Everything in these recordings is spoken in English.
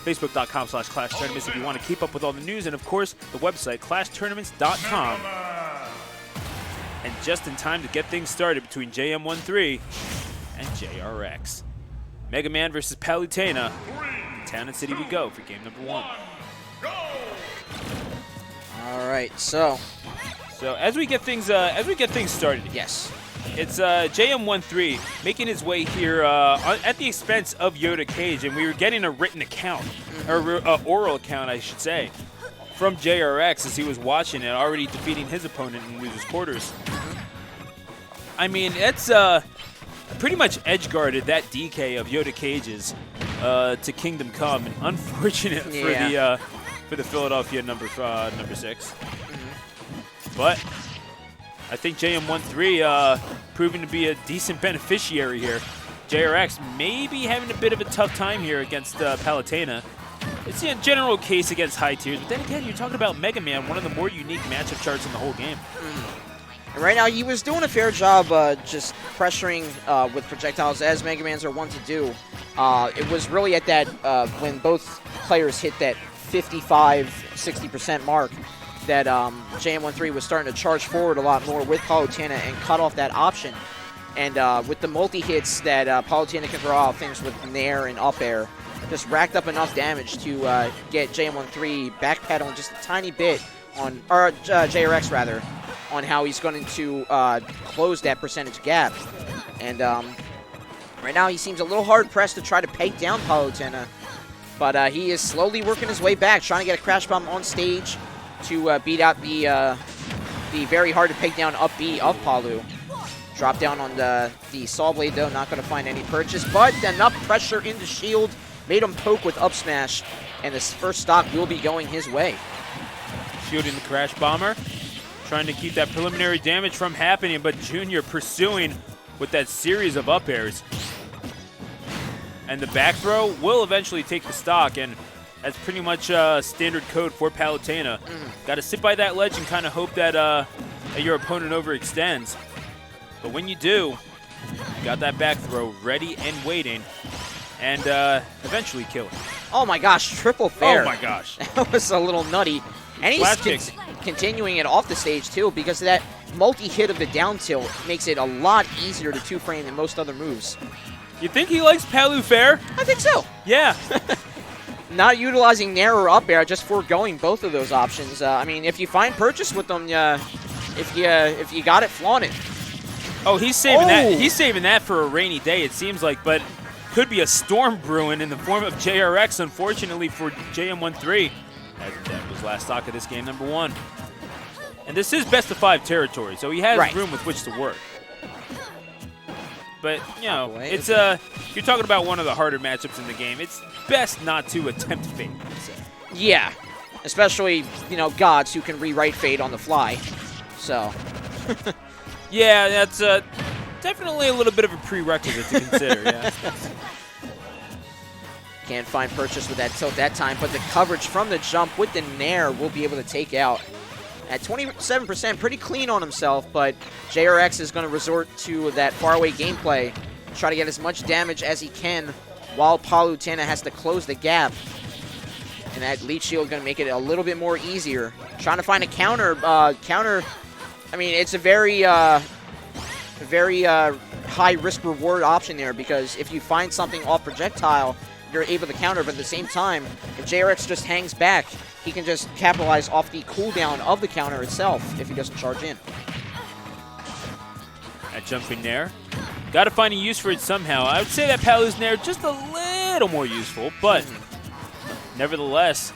Facebook.com/Clash Tournaments if you want to keep up with all the news. And, of course, the website, ClashTournaments.com. And just in time to get things started between JM1-3 and JRX. Mega Man versus Palutena. Town and City we go for game number 1. All right, so as we get things started, yes, it's JM1-3 making his way here at the expense of Yoda Cage, and we were getting a written account, or oral account, I should say, from JRX as he was watching it, already defeating his opponent in losers quarters. I mean, it's pretty much edge guarded that DK of Yoda Cage's to Kingdom Come, and unfortunate for the Philadelphia number 6. But I think JM1-3 proving to be a decent beneficiary here. JRX may be having a bit of a tough time here against Palutena. It's a general case against high tiers, but then again, you're talking about Mega Man, one of the more unique matchup charts in the whole game. And right now, he was doing a fair job just pressuring with projectiles, as Mega Mans are wont to do. It was really at that, when both players hit that 55-60% mark, that JM1-3 was starting to charge forward a lot more with Palutena and cut off that option. And with the multi-hits that Palutena can throw out, things with Nair and up air, just racked up enough damage to get JM1-3 backpedaling just a tiny bit on, or JRX rather, on how he's going to close that percentage gap. And right now he seems a little hard-pressed to try to peg down Palutena, but he is slowly working his way back, trying to get a Crash Bomb on stage to beat out the very hard-to-peg down up B of Palu. Drop down on the Saw Blade, though, not going to find any purchase, but enough pressure in the shield made him poke with up smash, and this first stock will be going his way. Shielding the Crash Bomber, trying to keep that preliminary damage from happening, but Junior pursuing with that series of up airs. And the back throw will eventually take the stock, and that's pretty much standard code for Palutena. Got to sit by that ledge and kind of hope that your opponent overextends. But when you do, you got that back throw ready and waiting, and eventually kill it. Oh my gosh, triple fair. Oh my gosh. That was a little nutty. And he's continuing it off the stage too, because that multi-hit of the down tilt makes it a lot easier to two-frame than most other moves. You think he likes Palu fair? I think so. Yeah. Not utilizing Nair or up air, just foregoing both of those options. I mean, if you find purchase with them, if you got it, flaunt it. Oh, he's saving that. He's saving that for a rainy day, it seems like, but could be a storm brewing in the form of JRX, unfortunately for JM1-3. As that was last stock of this game, number 1. And this is best of 5 territory, so he has room with which to work. But, you know, it's you're talking about one of the harder matchups in the game. It's best not to attempt fate, I'd say. Yeah, especially, you know, gods who can rewrite fate on the fly. So. Yeah, that's definitely a little bit of a prerequisite to consider, yeah. Can't find purchase with that tilt that time, but the coverage from the jump with the Nair will be able to take out. At 27%, pretty clean on himself, but JRX is going to resort to that faraway gameplay, try to get as much damage as he can, while Palutena has to close the gap. And that leech shield going to make it a little bit more easier. Trying to find a counter. I mean, it's a very high risk-reward option there, because if you find something off projectile, you're able to counter, but at the same time, if JRX just hangs back, he can just capitalize off the cooldown of the counter itself if he doesn't charge in. That jumping Nair. Got to find a use for it somehow. I would say that Palu's Nair just a little more useful, but nevertheless,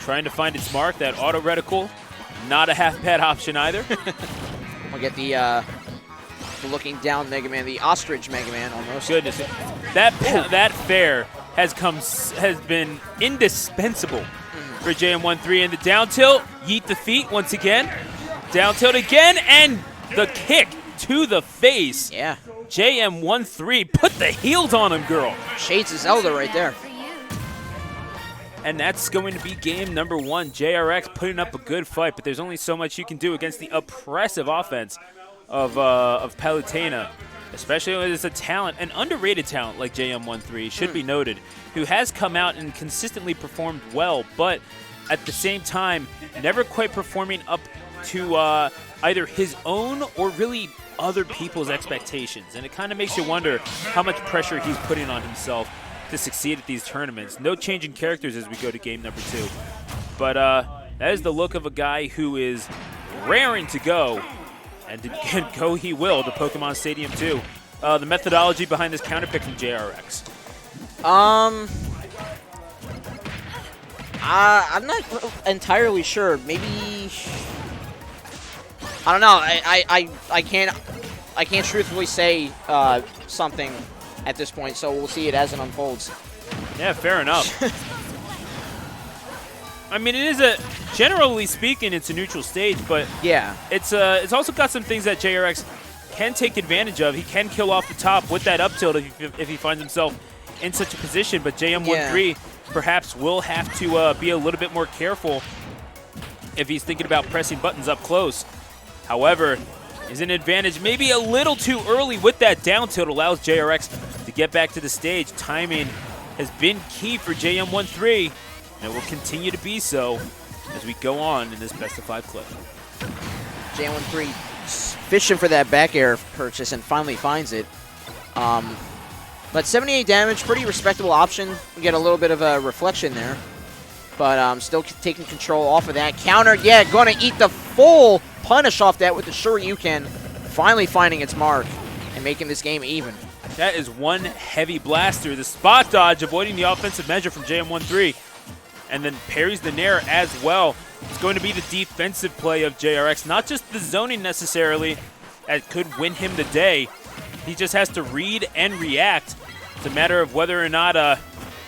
trying to find its mark, that auto reticle, not a half-bad option either. We'll get the looking down Mega Man, the ostrich Mega Man almost. Goodness, that fair has been indispensable for JM1-3, and the down tilt, yeet the feet once again, down tilt again, and the kick to the face. Yeah. JM1-3 put the heels on him, girl. Shades of Zelda right there. And that's going to be game number 1. JRX putting up a good fight, but there's only so much you can do against the oppressive offense of Palutena. especially when it's a talent, an underrated talent like JM1-3, should be noted, who has come out and consistently performed well, but at the same time, never quite performing up to either his own or really other people's expectations. And it kind of makes you wonder how much pressure he's putting on himself to succeed at these tournaments. No change in characters as we go to game number 2. But that is the look of a guy who is raring to go, and go he will to Pokemon Stadium 2. The methodology behind this counterpick from JRX. I'm not entirely sure. Maybe I don't know. I can't truthfully say something at this point. So we'll see it as it unfolds. Yeah, fair enough. I mean, it is generally speaking, it's a neutral stage, but yeah, it's also got some things that JRX can take advantage of. He can kill off the top with that up tilt if he finds himself in such a position, but JM1-3 perhaps will have to be a little bit more careful if he's thinking about pressing buttons up close. However, is an advantage maybe a little too early with that down tilt, allows JRX to get back to the stage. Timing has been key for JM1-3, and it will continue to be so as we go on in this best-of-5 clip. JM1-3 fishing for that back air purchase and finally finds it. But 78 damage, pretty respectable option. You get a little bit of a reflection there. But still taking control off of that. Counter, yeah, going to eat the full punish off that with the Shoryuken. Finally finding its mark and making this game even. That is one heavy blaster. The spot dodge avoiding the offensive measure from JM1-3. And then parries the Nair as well. It's going to be the defensive play of JRX. Not just the zoning necessarily that could win him the day. He just has to read and react. It's a matter of whether or not,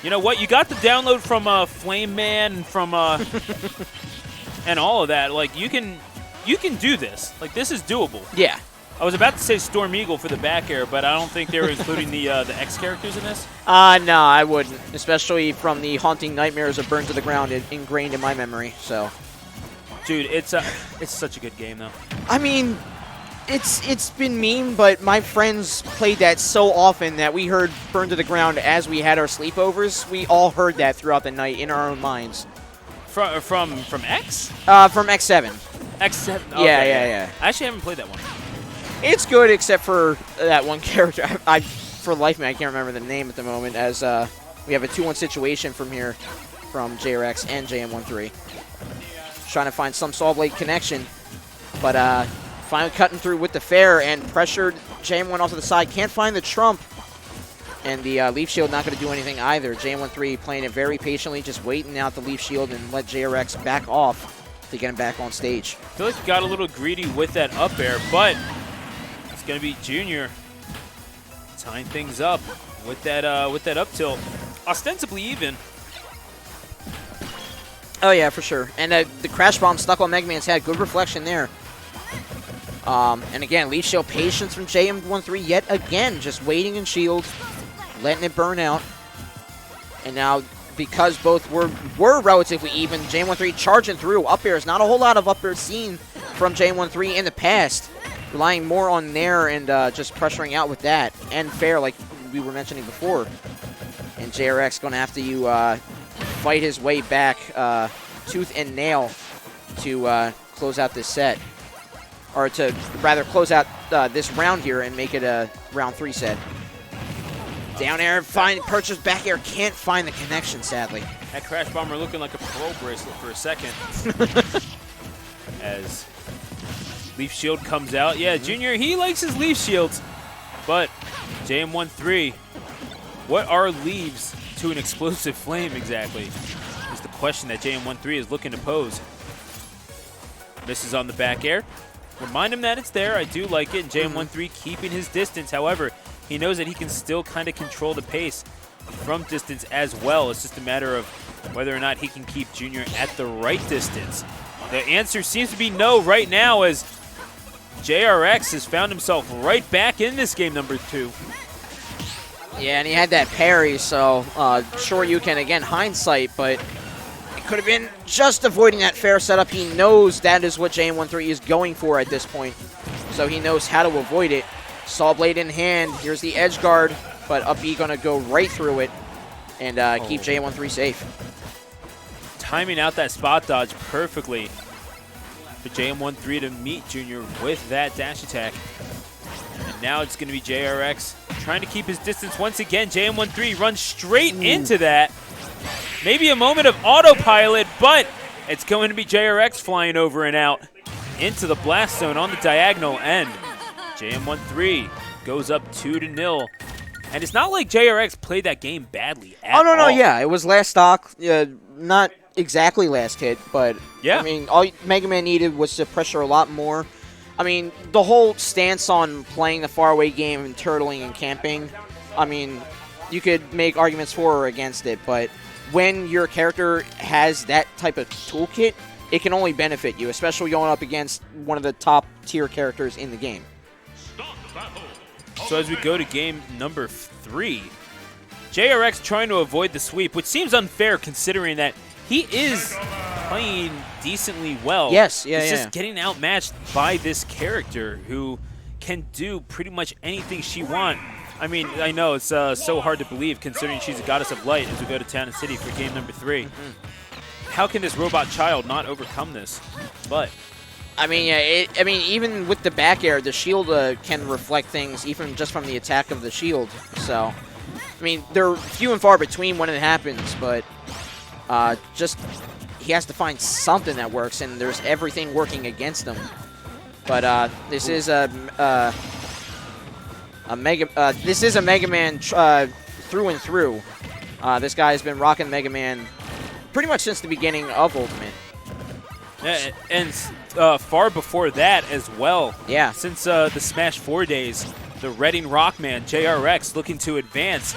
you know what, you got the download from Flame Man and from and all of that. Like, you can do this. Like, this is doable. Yeah. I was about to say Storm Eagle for the back air, but I don't think they were including the X characters in this. No, I wouldn't, especially from the haunting nightmares of Burn to the Ground ingrained in my memory. So, dude, it's such a good game though. I mean, it's been meme, but my friends played that so often that we heard Burn to the Ground as we had our sleepovers. We all heard that throughout the night in our own minds. From X? From X7. X7. Okay, yeah. I actually haven't played that one. It's good, except for that one character. For the life of me, I can't remember the name at the moment, as we have a 2-1 situation from here from JRX and JM1-3. Trying to find some Saw Blade connection, but finally cutting through with the fair and pressured JM1 off to the side. Can't find the trump, and the Leaf Shield not going to do anything either. JM1-3 playing it very patiently, just waiting out the Leaf Shield and let JRX back off to get him back on stage. I feel like he got a little greedy with that up air, but it's going to be Junior tying things up with that up tilt. Ostensibly even. Oh, yeah, for sure. And the Crash Bomb stuck on Mega Man's head. Good reflection there. And again, Leaf Shield patience from JM1-3 yet again. Just waiting in shield, letting it burn out. And now, because both were relatively even, JM1-3 charging through. Up airs, not a whole lot of up airs seen from JM1-3 in the past. Relying more on Nair and just pressuring out with that. And fair, like we were mentioning before. And JRX going to have to fight his way back tooth and nail to close out this set. Or to rather close out this round here and make it a round 3 set. Down air, purchase back air, can't find the connection, sadly. That Crash Bomber looking like a pro bracelet for a second. As Leaf Shield comes out. Yeah, Junior, he likes his Leaf Shields. But JM1-3, what are leaves to an explosive flame exactly? Is the question that JM1-3 is looking to pose. Misses on the back air. Remind him that it's there. I do like it. And JM1-3 keeping his distance. However, he knows that he can still kind of control the pace from distance as well. It's just a matter of whether or not he can keep Junior at the right distance. The answer seems to be no right now, as JRX has found himself right back in this game number 2. Yeah, and he had that parry, so sure you can, again, hindsight, but it could have been just avoiding that fair setup. He knows that is what JM1-3 is going for at this point, so he knows how to avoid it. Saw blade in hand. Here's the edge guard, but up B gonna go right through it and keep JM1-3 safe. Timing out that spot dodge perfectly for JM1-3 to meet Junior with that dash attack. And now it's going to be JRX trying to keep his distance once again. JM1-3 runs straight into that. Maybe a moment of autopilot, but it's going to be JRX flying over and out into the blast zone on the diagonal end. JM1-3 goes up 2-0. And it's not like JRX played that game badly at all. Oh, no, yeah. It was last stock. Not exactly last hit, but yeah. I mean, all Mega Man needed was to pressure a lot more. I mean, the whole stance on playing the faraway game and turtling and camping, I mean, you could make arguments for or against it, but when your character has that type of toolkit, it can only benefit you, especially going up against one of the top tier characters in the game. So as we go to game number 3, JRX trying to avoid the sweep, which seems unfair considering that he is playing decently well. Yes, yeah, It's just getting outmatched by this character who can do pretty much anything she wants. I mean, I know it's so hard to believe considering she's a goddess of light as we go to Town and City for game number 3. How can this robot child not overcome this? But I mean, yeah, even with the back air, the shield can reflect things even just from the attack of the shield. So, I mean, they're few and far between when it happens, but just he has to find something that works, and there's everything working against him. But this is a Mega Man through and through. This guy has been rocking Mega Man pretty much since the beginning of Ultimate. Yeah, and far before that as well. Yeah. Since the Smash 4 days, the Reading Rockman, JRX, looking to advance.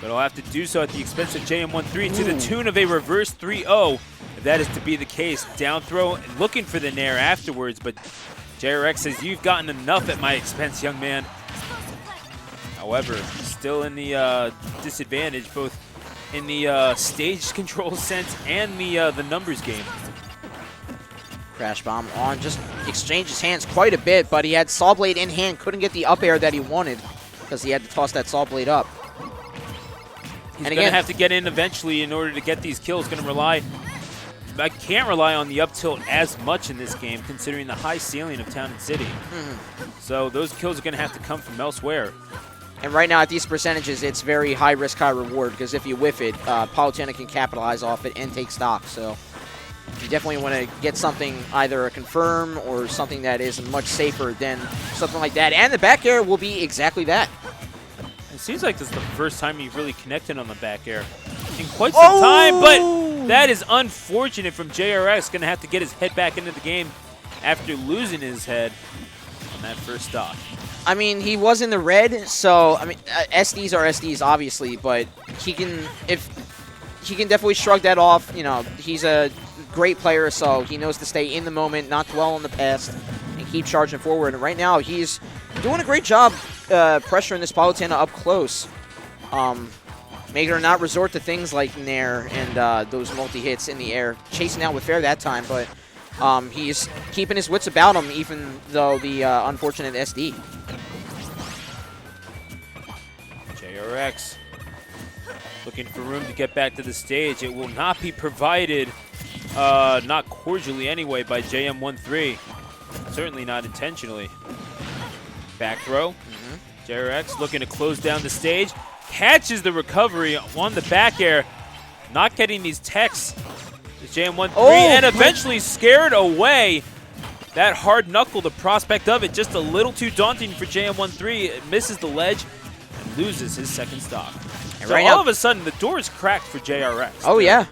But he'll have to do so at the expense of JM1-3 to the tune of a reverse 3-0. If that is to be the case, down throw, looking for the nair afterwards. But JRX says, you've gotten enough at my expense, young man. However, still in the disadvantage, both in the stage control sense and the numbers game. Crash Bomb on, just exchanges hands quite a bit, but he had Saw Blade in hand, couldn't get the up air that he wanted because he had to toss that Saw Blade up. He's going to have to get in eventually in order to get these kills. Going to rely, I can't rely on the up tilt as much in this game considering the high ceiling of Town and City. So those kills are going to have to come from elsewhere. And right now at these percentages, it's very high risk, high reward because if you whiff it, Palutena can capitalize off it and take stock. So you definitely want to get something, either a confirm or something that is much safer than something like that. And the back air will be exactly that. It seems like this is the first time you've really connected on the back air in quite some time, but that is unfortunate from JRX. Going to have to get his head back into the game after losing his head on that first stock. I mean, he was in the red, so, I mean, SDs are SDs, obviously, but he can definitely shrug that off. You know, he's a great player, so he knows to stay in the moment, not dwell on the past, and keep charging forward. And right now, he's doing a great job pressuring this Palutena up close, making her not resort to things like Nair and those multi-hits in the air, chasing out with fair that time, but he's keeping his wits about him, even though the unfortunate SD. JRX looking for room to get back to the stage. It will not be provided, not cordially anyway, by JM1-3. Certainly not intentionally. Back throw. JRX looking to close down the stage. Catches the recovery on the back air. Not getting these techs. JM1-3 and eventually scared away. That hard knuckle, the prospect of it, just a little too daunting for JM1-3. It misses the ledge and loses his second stock. And so right all of a sudden, the door is cracked for JRX. Oh, yeah.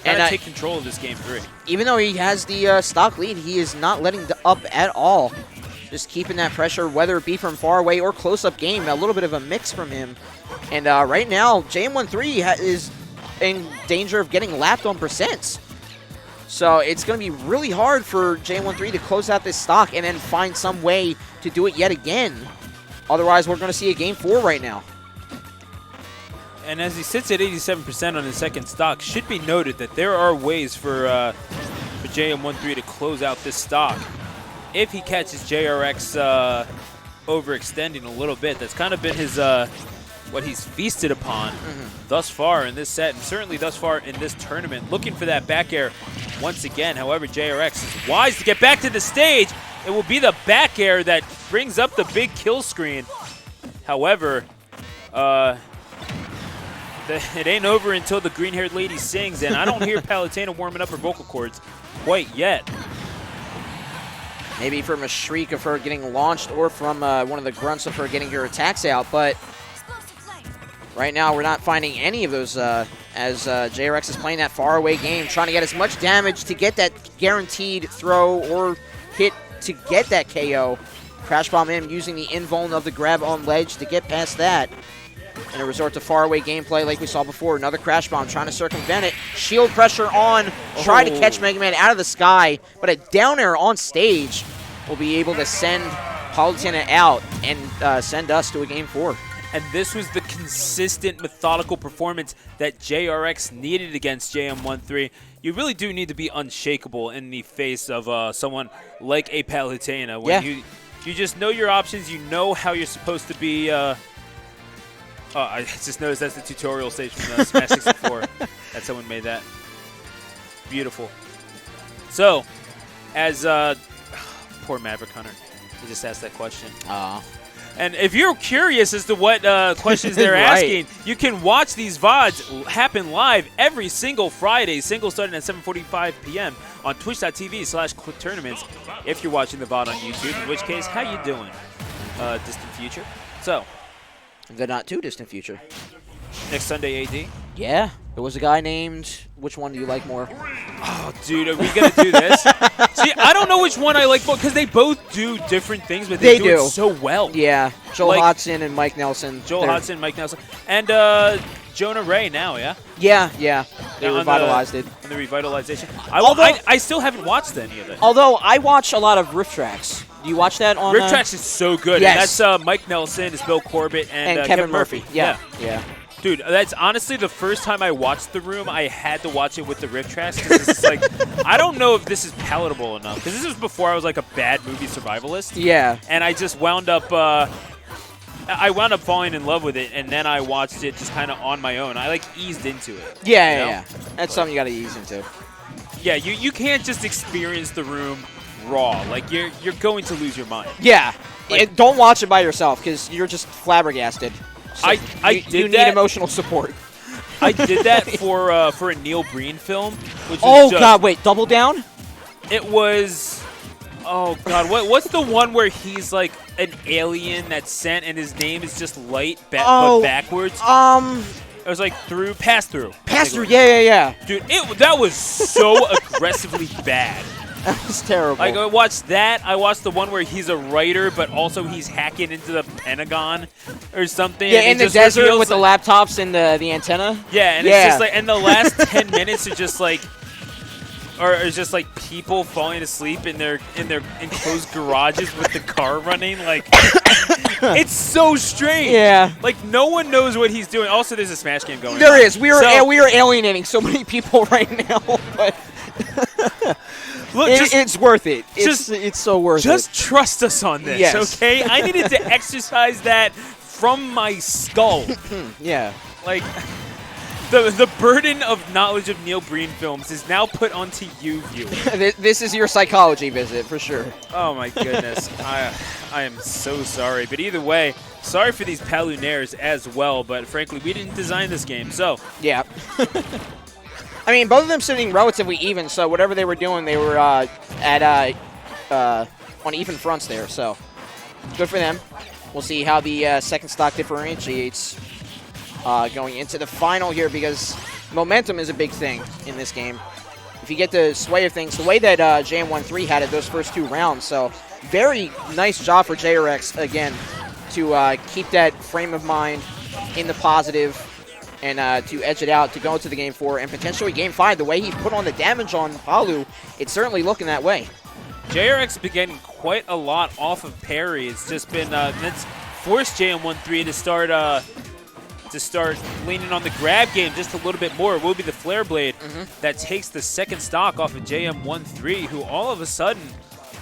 And take control of this game 3. Even though he has the stock lead, he is not letting up at all. Just keeping that pressure, whether it be from far away or close-up game. A little bit of a mix from him. And right now, JM1-3 is in danger of getting lapped on percents. So it's going to be really hard for JM1-3 to close out this stock and then find some way to do it yet again. Otherwise, we're going to see a game 4 right now. And as he sits at 87% on his second stock, should be noted that there are ways for JM1-3 to close out this stock. If he catches JRX overextending a little bit. That's kind of been his what he's feasted upon thus far in this set, and certainly thus far in this tournament. Looking for that back air once again. However, JRX is wise to get back to the stage. It will be the back air that brings up the big kill screen. However, it ain't over until the green-haired lady sings, and I don't hear Palutena warming up her vocal cords quite yet. Maybe from a shriek of her getting launched or from one of the grunts of her getting her attacks out, but right now we're not finding any of those as JRX is playing that faraway game, trying to get as much damage to get that guaranteed throw or hit to get that KO. Crash Bomb in, using the invuln of the grab on ledge to get past that. And a resort to faraway gameplay like we saw before. Another Crash Bomb trying to circumvent it. Shield pressure on, try to catch Mega Man out of the sky, but a down air on stage will be able to send Palutena out and send us to a Game 4. And this was the consistent, methodical performance that JRX needed against JM1-3. You really do need to be unshakable in the face of someone like a Palutena. When you just know your options, you know how you're supposed to be. I just noticed that's the tutorial stage from Smash 64. That someone made that. Beautiful. So, as poor Maverick Hunter, he just asked that question. And if you're curious as to what questions they're asking, you can watch these VODs happen live every single Friday, single starting at 7:45 p.m. on twitch.tv/tournaments if you're watching the VOD on YouTube, in which case, how you doing, distant future? So, the not too distant future. Next Sunday, AD? Yeah. There was a guy named, which one do you like more? Oh, dude, are we going to do this? See, I don't know which one I like more, because they both do different things, but they do it so well. Yeah. Joel Hodson and Mike Nelson. Joel Hodson, Mike Nelson. And Jonah Ray now, yeah? Yeah. They revitalized it. And the revitalization. I still haven't watched any of it. Although, I watch a lot of Riff Tracks. Do you watch that on... Riff Tracks is so good. Yes. And that's Mike Nelson, it's Bill Corbett, and Kevin Murphy. Yeah. Dude, that's honestly the first time I watched The Room, I had to watch it with the Riff Tracks, because it's like, I don't know if this is palatable enough, because this was before I was like a bad movie survivalist. Yeah. And I just wound up, falling in love with it, and then I watched it just kind of on my own. I like eased into it. Yeah. That's something you got to ease into. Yeah, you can't just experience The Room raw. Like, you're going to lose your mind. Yeah. Like, don't watch it by yourself, because you're just flabbergasted. So you need emotional support. I did that for a Neil Breen film. Which God, wait, Double Down? It was, oh God, what's the one where he's like an alien that's sent and his name is just Light, but backwards? It was like Pass Through. Pass Through, yeah. Dude, that was so aggressively bad. That was terrible. Like, I watched that. I watched the one where he's a writer, but also he's hacking into the Pentagon or something. Yeah, in the desert with the laptops and the antenna. Yeah, and it's just like, and the last 10 minutes are just like, it's just like people falling asleep in their enclosed garages with the car running. Like, it's so strange. Yeah. Like, no one knows what he's doing. Also, there's a Smash game going on. There is. We are alienating so many people right now, but... Look, it's worth it. It's so worth it. Just trust us on this, okay? I needed to exercise that from my skull. Yeah. Like, the burden of knowledge of Neil Breen films is now put onto you, viewer. This is your psychology visit, for sure. Oh, my goodness. I am so sorry. But either way, sorry for these Palunaires as well. But frankly, we didn't design this game, so. Yeah. I mean, both of them sitting relatively even, so whatever they were doing, they were on even fronts there. So good for them. We'll see how the second stock differentiates going into the final here, because momentum is a big thing in this game. If you get the sway of things, the way that JM1-3 had it those first two rounds, so very nice job for JRX, again, to keep that frame of mind in the positive, and to edge it out to go into the Game 4 and potentially Game 5. The way he put on the damage on Palu, it's certainly looking that way. JRX been getting quite a lot off of parry. It's just been that's forced JM1-3 to start leaning on the grab game just a little bit more. It will be the Flare Blade that takes the second stock off of JM1-3, who all of a sudden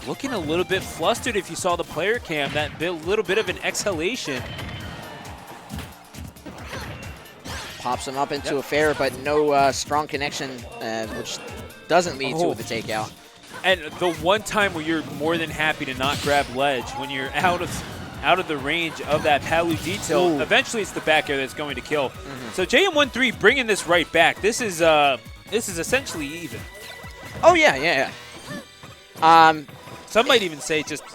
looking a little bit flustered if you saw the player cam. That little bit of an exhalation. Pops him up into a fair, but no strong connection, which doesn't lead to the takeout. And the one time where you're more than happy to not grab ledge, when you're out of the range of that Palu detail, eventually it's the back air that's going to kill. So JM1-3 bringing this right back. This is essentially even. Oh yeah. Some might even say just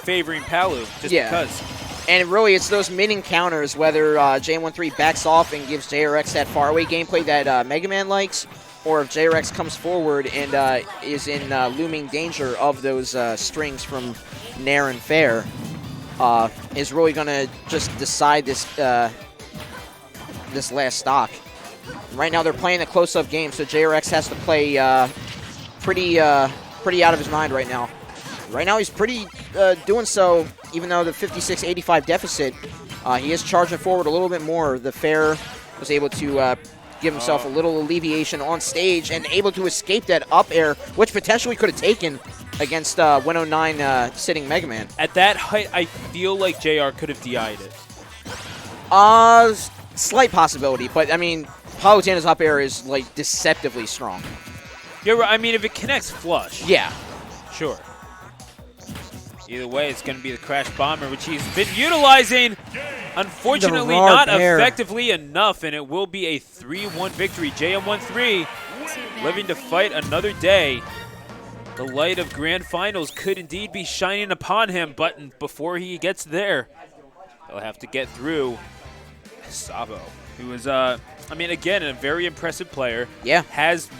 favoring Palu just because. And really, it's those mid encounters, whether JM1-3 backs off and gives JRX that faraway gameplay that Mega Man likes, or if JRX comes forward and is in looming danger of those strings from Nair and Fair, is really going to just decide this this last stock. Right now, they're playing a close-up game, so JRX has to play pretty out of his mind right now. Right now, he's pretty doing so, even though the 56-85 deficit, he is charging forward a little bit more. The Fair was able to give himself a little alleviation on stage and able to escape that up air, which potentially could have taken against 109 sitting Mega Man. At that height, I feel like JR could have DI'd it. Slight possibility, but I mean, Palutena's up air is like deceptively strong. Yeah, I mean, if it connects flush. Yeah. Sure. Either way, it's going to be the Crash Bomber, which he's been utilizing. Unfortunately, not effectively enough, and it will be a 3-1 victory. JM1-3 living to fight another day. The light of grand finals could indeed be shining upon him, but before he gets there, he'll have to get through Sabo, who is, I mean, again, a very impressive player. Yeah. Has